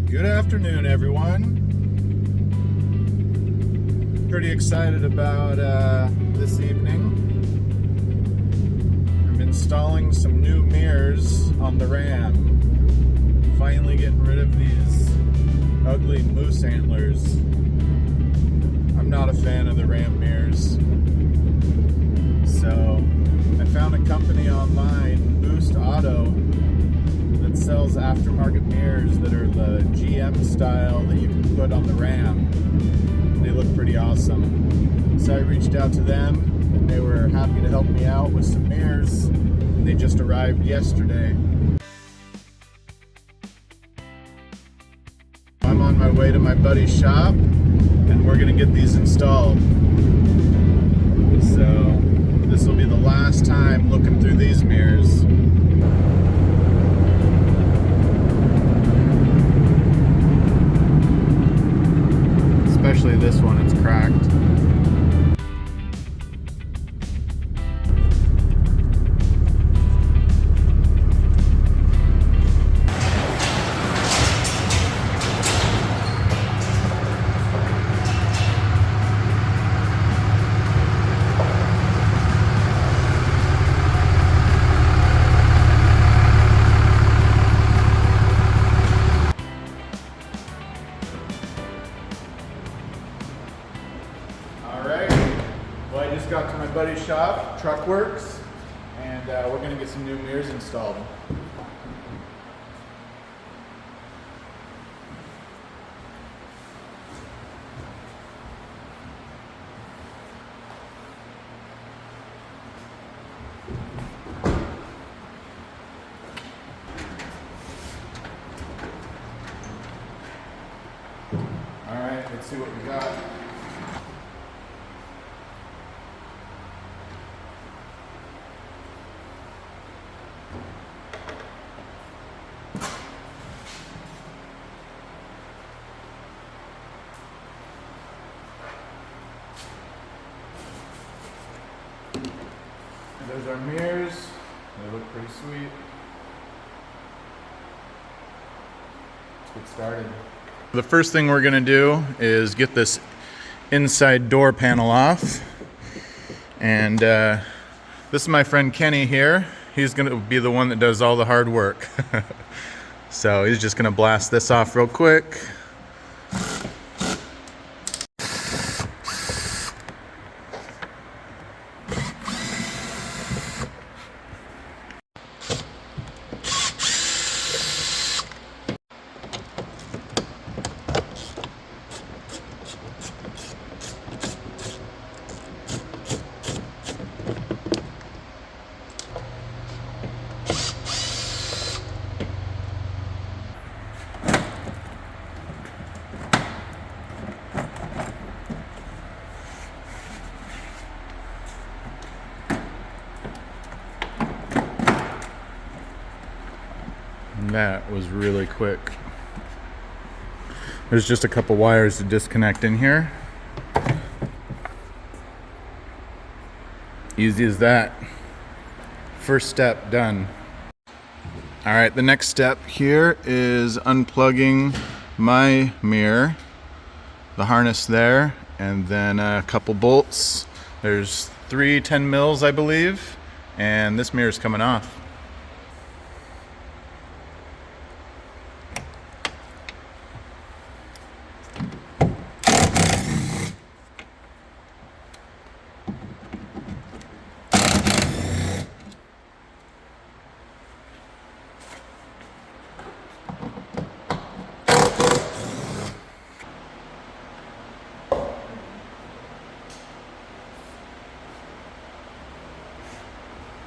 Good afternoon, everyone. Pretty excited about this evening. I'm installing some new mirrors on the Ram. Finally getting rid of these ugly moose antlers. I'm not a fan of the Ram mirrors. So I found a company online, Boost Auto, that sells aftermarket mirrors that are the GM style that you can put on the Ram. They look pretty awesome. So I reached out to them and they were happy to help me out with some mirrors. And they just arrived yesterday. I'm on my way to my buddy's shop and we're gonna get these installed. So this will be the last time looking through these mirrors. Especially this one, it's cracked. Well, I just got to my buddy's shop, Truckworks, and we're going to get some new mirrors installed. Alright, let's see what we got. There's our mirrors. They look pretty sweet. Let's get started. The first thing we're gonna do is get this inside door panel off. And this is my friend Kenny here. He's gonna be the one that does all the hard work. So he's just gonna blast this off real quick. And that was really quick. There's just a couple wires to disconnect in here. Easy as that. First step done. All right, the next step here is unplugging my mirror, the harness there, and then a couple bolts. There's 3 10 mils, I believe, and this mirror's coming off.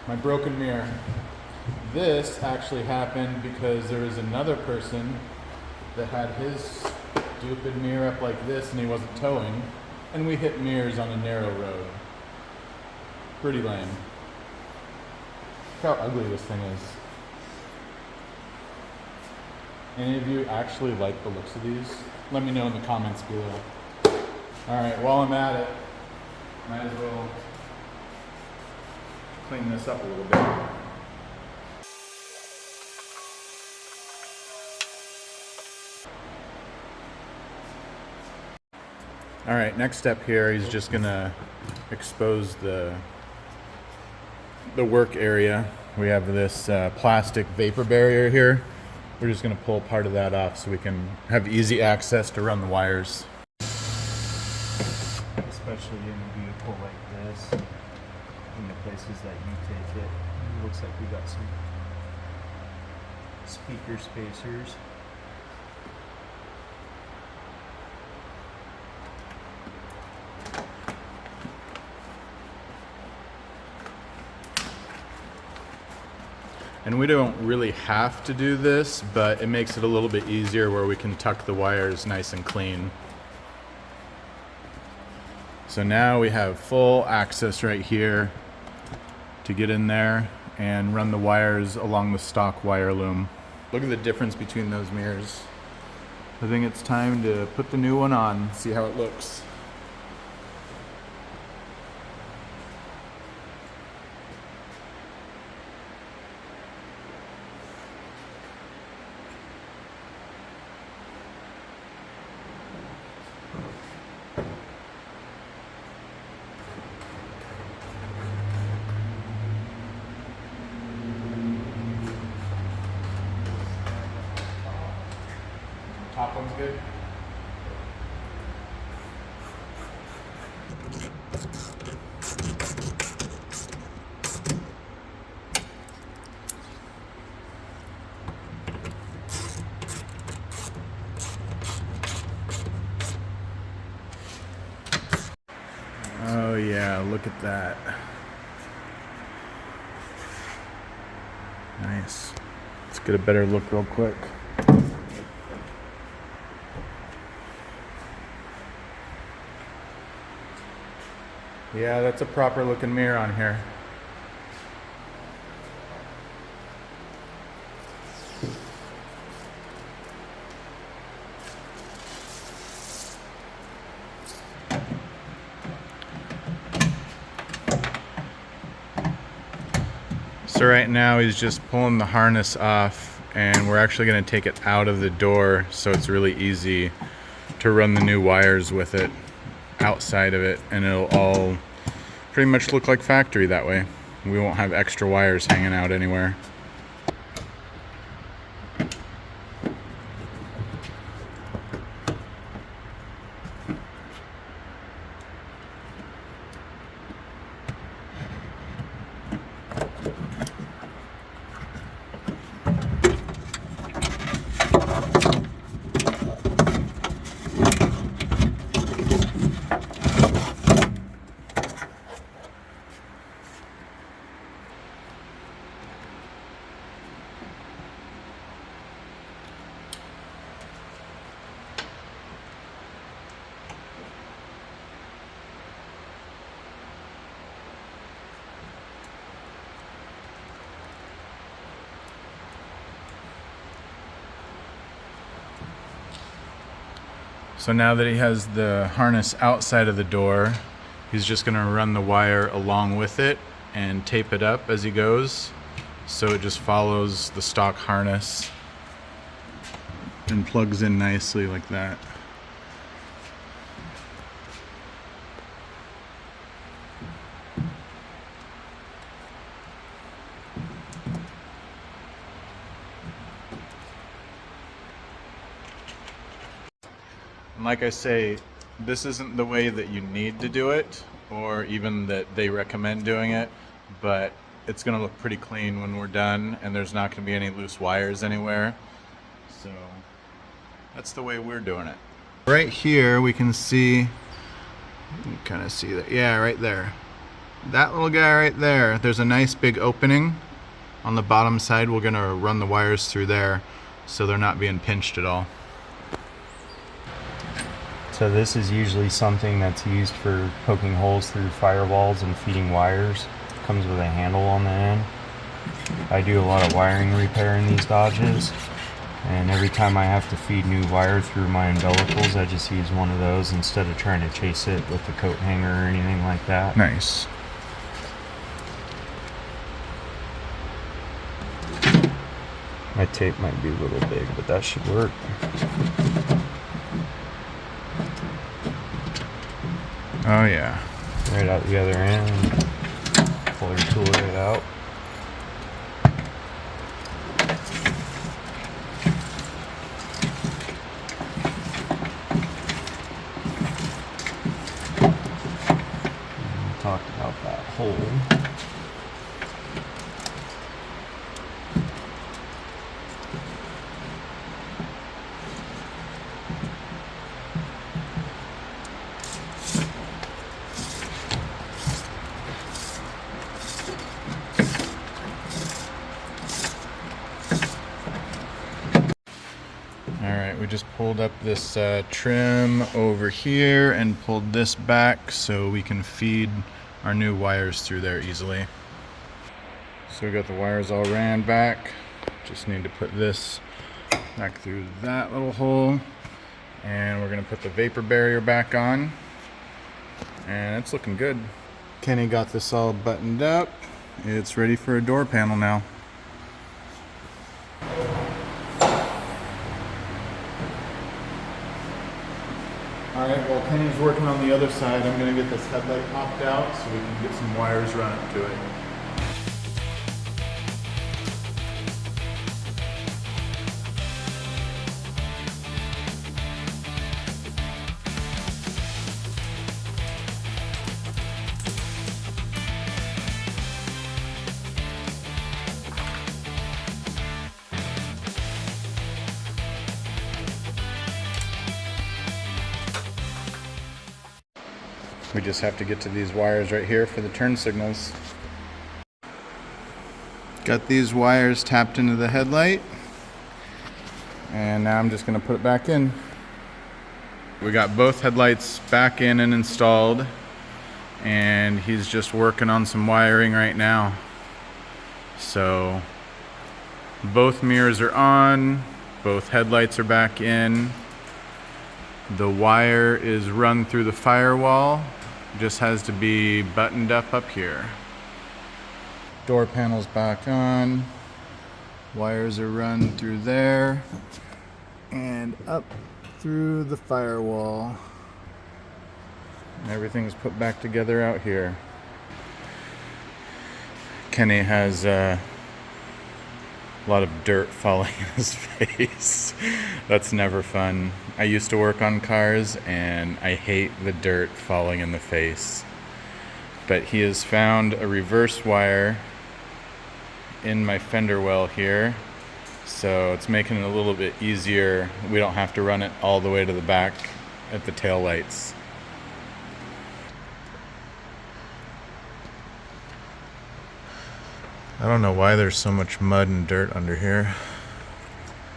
My broken mirror. This actually happened because there was another person that had his stupid mirror up like this and he wasn't towing, and we hit mirrors on a narrow road. Pretty lame. Look how ugly this thing is. Any of you actually like the looks of these? Let me know in the comments below. Alright, while I'm at it, might as well clean this up a little bit. All right, next step here, he's just gonna expose the work area. We have this plastic vapor barrier here. We're just gonna pull part of that off so we can have easy access to run the wires. Especially in a vehicle like this, in the places that you take it. It looks like we got some speaker spacers. And we don't really have to do this, but it makes it a little bit easier where we can tuck the wires nice and clean. So now we have full access right here to get in there and run the wires along the stock wire loom. Look at the difference between those mirrors. I think it's time to put the new one on, see how it looks. Top one's good. Oh yeah, look at that. Nice. Let's get a better look real quick. Yeah, that's a proper looking mirror on here. So right now he's just pulling the harness off, and we're actually going to take it out of the door so it's really easy to run the new wires with it outside of it, and it'll all pretty much look like factory that way. We won't have extra wires hanging out anywhere. So now that he has the harness outside of the door, he's just going to run the wire along with it and tape it up as he goes, so it just follows the stock harness and plugs in nicely like that. And like I say, this isn't the way that you need to do it, or even that they recommend doing it, but it's going to look pretty clean when we're done, and there's not going to be any loose wires anywhere. So that's the way we're doing it. Right here we can see, you can kind of see that, yeah, right there. That little guy right there, there's a nice big opening on the bottom side. We're going to run the wires through there so they're not being pinched at all. So this is usually something that's used for poking holes through firewalls and feeding wires. It comes with a handle on the end. I do a lot of wiring repair in these Dodges, and every time I have to feed new wire through my umbilicals, I just use one of those instead of trying to chase it with the coat hanger or anything like that. Nice. My tape might be a little big, but that should work. Oh yeah. Right out the other end. Pull your tool right out. We talked about that hole. Alright, we just pulled up this trim over here and pulled this back so we can feed our new wires through there easily. So we got the wires all ran back. Just need to put this back through that little hole. And we're going to put the vapor barrier back on. And it's looking good. Kenny got this all buttoned up. It's ready for a door panel now. Alright, while Kenny's working on the other side, I'm going to get this headlight popped out so we can get some wires run up to it. We just have to get to these wires right here for the turn signals. Got these wires tapped into the headlight. And now I'm just going to put it back in. We got both headlights back in and installed. And he's just working on some wiring right now. So both mirrors are on. Both headlights are back in. The wire is run through the firewall. Just has to be buttoned up here. Door panel's back on. Wires are run through there and up through the firewall. And everything's put back together out here. Kenny has a lot of dirt falling in his face. That's never fun. I used to work on cars and I hate the dirt falling in the face. But he has found a reverse wire in my fender well here. So it's making it a little bit easier. We don't have to run it all the way to the back at the tail lights. I don't know why there's so much mud and dirt under here.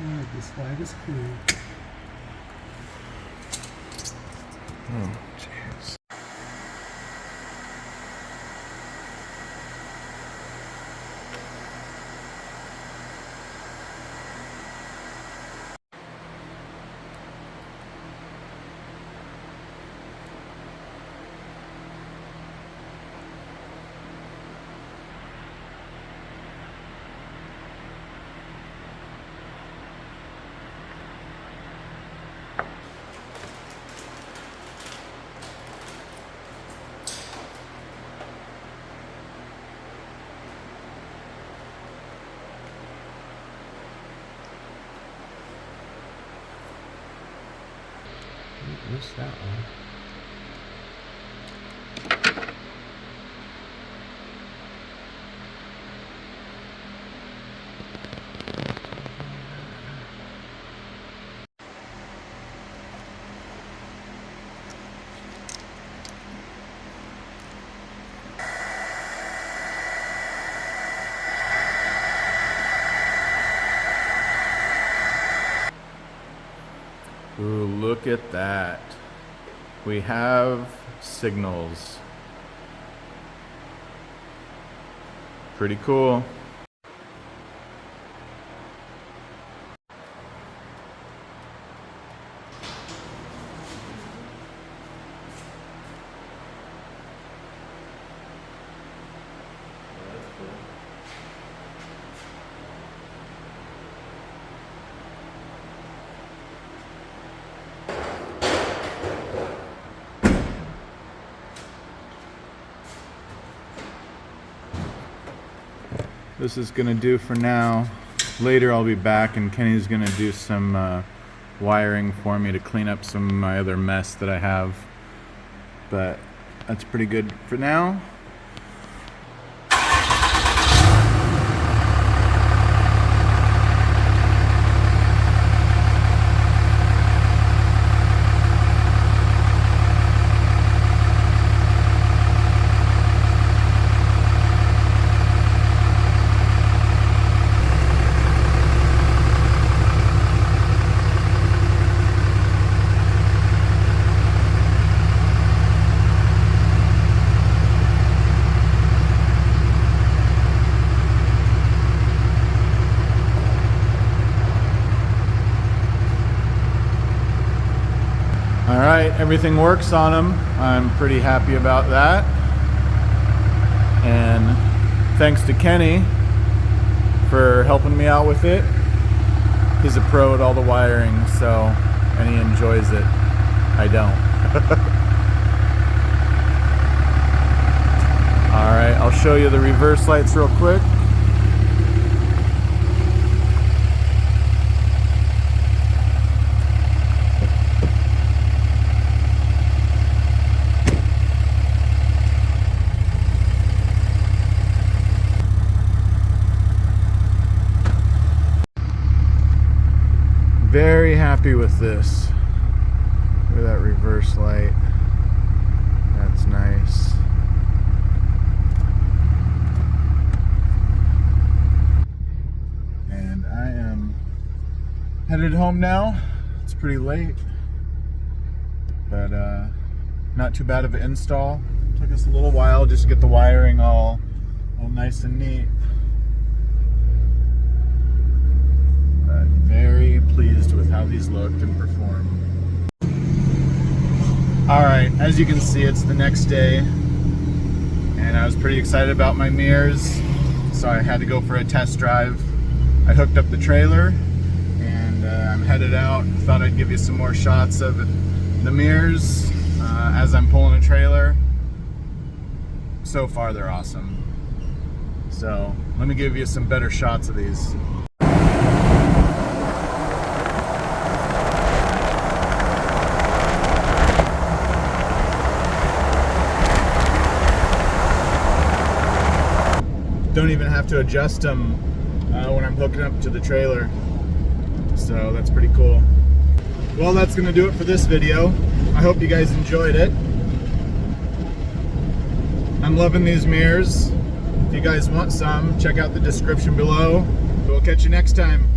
Oh, this flag is cool. Oh, jeez. Missed that one. Ooh, look at that. We have signals. Pretty cool. this is gonna do for now. Later I'll be back and Kenny's gonna do some wiring for me to clean up some of my other mess that I have. But that's pretty good for now. Alright, everything works on them. I'm pretty happy about that. And thanks to Kenny for helping me out with it. He's a pro at all the wiring, and he enjoys it. I don't. Alright, I'll show you the reverse lights real quick. Very happy with this. Look at that reverse light. That's nice. And I am headed home now. It's pretty late, but not too bad of an install. Took us a little while just to get the wiring all nice and neat. But very pleased with how these looked and performed. Alright, as you can see, it's the next day, and I was pretty excited about my mirrors, so I had to go for a test drive. I hooked up the trailer, and I'm headed out. Thought I'd give you some more shots of the mirrors as I'm pulling a trailer. So far, they're awesome. So, let me give you some better shots of these. Don't even have to adjust them when I'm hooking up to the trailer. So that's pretty cool. Well, that's gonna do it for this video. I hope you guys enjoyed it. I'm loving these mirrors. If you guys want some, check out the description below. We'll catch you next time.